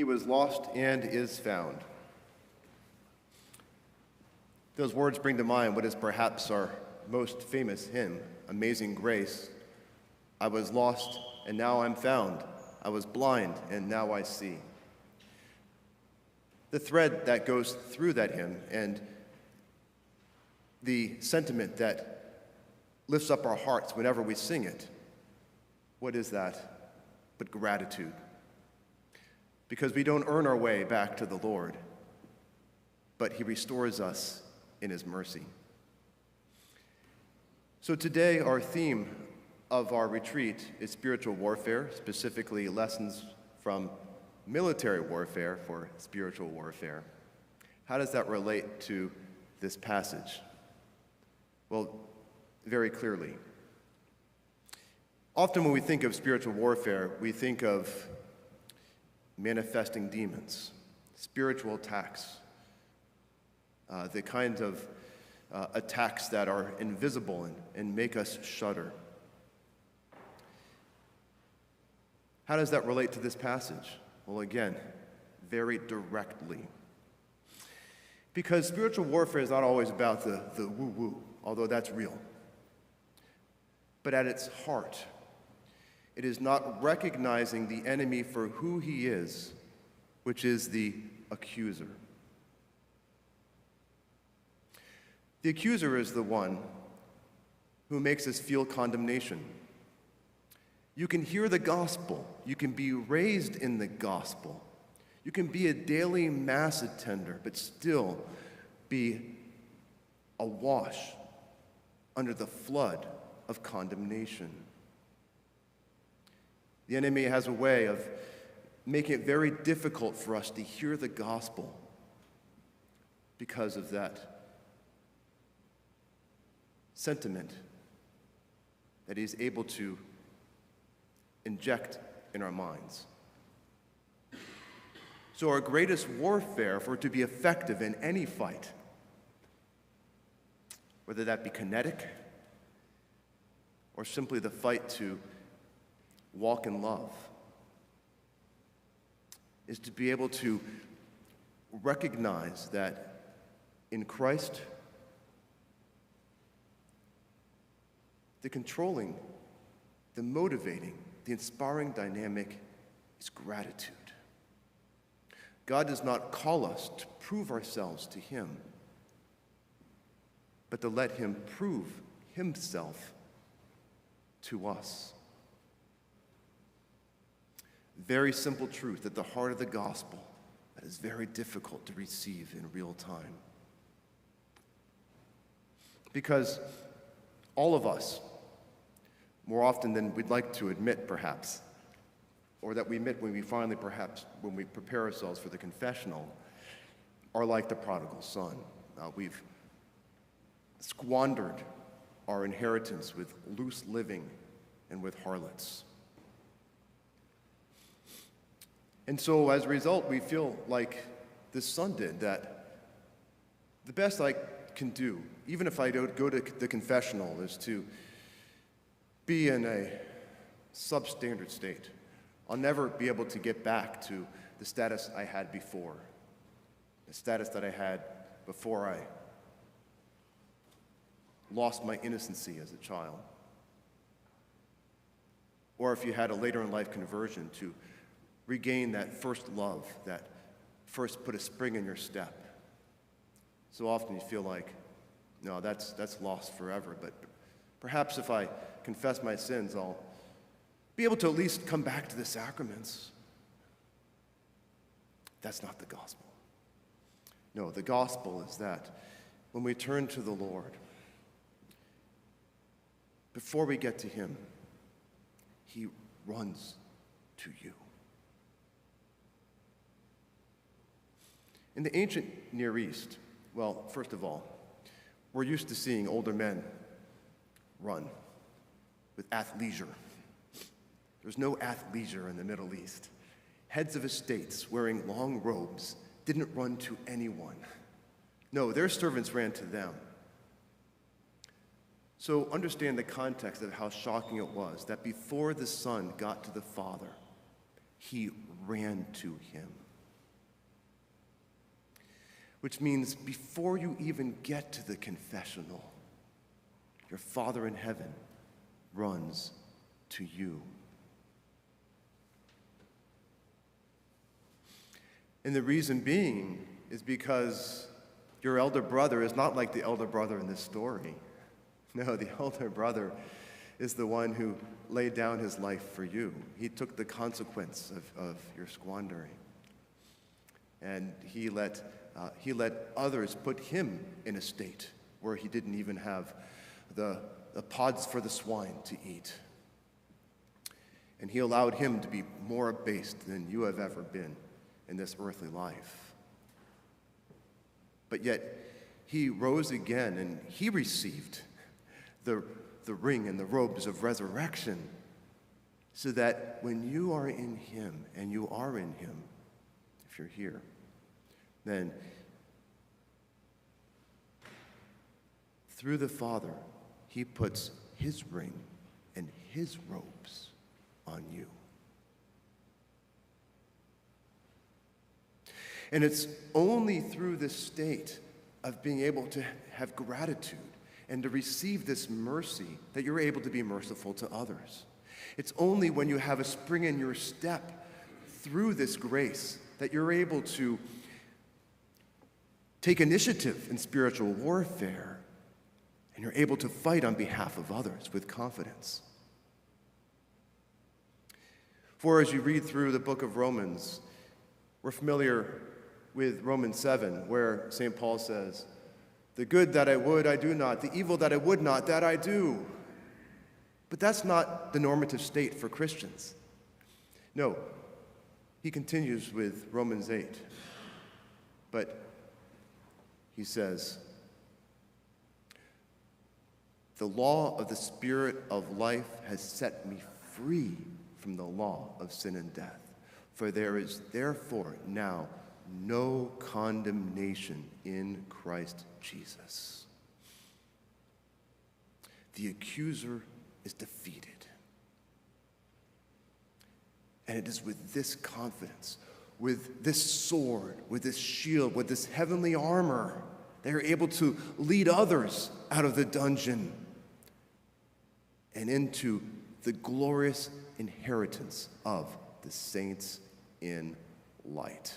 was lost and is found. Those words bring to mind what is perhaps our most famous hymn, Amazing Grace. I was lost and now I'm found. I was blind and now I see. The thread that goes through that hymn and the sentiment that lifts up our hearts whenever we sing it, what is that but gratitude? Because we don't earn our way back to the Lord, but he restores us in his mercy. So today our theme of our retreat is spiritual warfare, specifically lessons from military warfare for spiritual warfare. How does that relate to this passage? Well, very clearly. Often when we think of spiritual warfare, we think of manifesting demons, spiritual attacks, the kinds of attacks that are invisible and make us shudder. How does that relate to this passage? Well, again, very directly. Because spiritual warfare is not always about the woo-woo, although that's real. But at its heart, it is not recognizing the enemy for who he is, which is the accuser. The accuser is the one who makes us feel condemnation. You can hear the gospel. You can be raised in the gospel. You can be a daily mass attender, but still be awash under the flood of condemnation. The enemy has a way of making it very difficult for us to hear the gospel because of that sentiment that he's able to inject in our minds. So our greatest warfare for it to be effective in any fight, whether that be kinetic or simply the fight to walk in love, is to be able to recognize that in Christ, the controlling, the motivating, the inspiring dynamic is gratitude. God does not call us to prove ourselves to him, but to let him prove himself to us. Very simple truth at the heart of the gospel that is very difficult to receive in real time. Because all of us, more often than we'd like to admit perhaps, or that we admit when we prepare ourselves for the confessional, are like the prodigal son. We've squandered our inheritance with loose living and with harlots. And so as a result, we feel like this son did, that the best I can do, even if I don't go to the confessional, is to be in a substandard state. I'll never be able to get back to the status I had before, the status that I had before I lost my innocency as a child. Or if you had a later in life conversion, to regain that first love that first put a spring in your step. So often you feel like, no, that's lost forever. But perhaps if I confess my sins, I'll be able to at least come back to the sacraments. That's not the gospel. No, the gospel is that when we turn to the Lord, before we get to him, he runs to you. In the ancient Near East, well, first of all, we're used to seeing older men run with athleisure. There's no athleisure in the Middle East. Heads of estates wearing long robes didn't run to anyone. No, their servants ran to them. So understand the context of how shocking it was that before the Son got to the Father, he ran to him. which means before you even get to the confessional, your Father in heaven runs to you. And the reason being is because your elder brother is not like the elder brother in this story. No, the elder brother is the one who laid down his life for you. He took the consequence of your squandering. And he let others put him in a state where he didn't even have the pods for the swine to eat. And he allowed him to be more abased than you have ever been in this earthly life. But yet, he rose again, and he received the ring and the robes of resurrection, so that when you are in him, and you are in him, if you're here, then through the Father, he puts his ring and his robes on you. And it's only through this state of being able to have gratitude and to receive this mercy that you're able to be merciful to others. It's only when you have a spring in your step through this grace that you're able to take initiative in spiritual warfare, and you're able to fight on behalf of others with confidence. For as you read through the book of Romans, we're familiar with Romans 7, where St. Paul says, "The good that I would, I do not. The evil that I would not, that I do." But that's not the normative state for Christians. No, he continues with Romans 8. But he says, "The law of the Spirit of life has set me free from the law of sin and death. For there is therefore now no condemnation in Christ Jesus. The accuser is defeated." And it is with this confidence, with this sword, with this shield, with this heavenly armor, they are able to lead others out of the dungeon and into the glorious inheritance of the saints in light.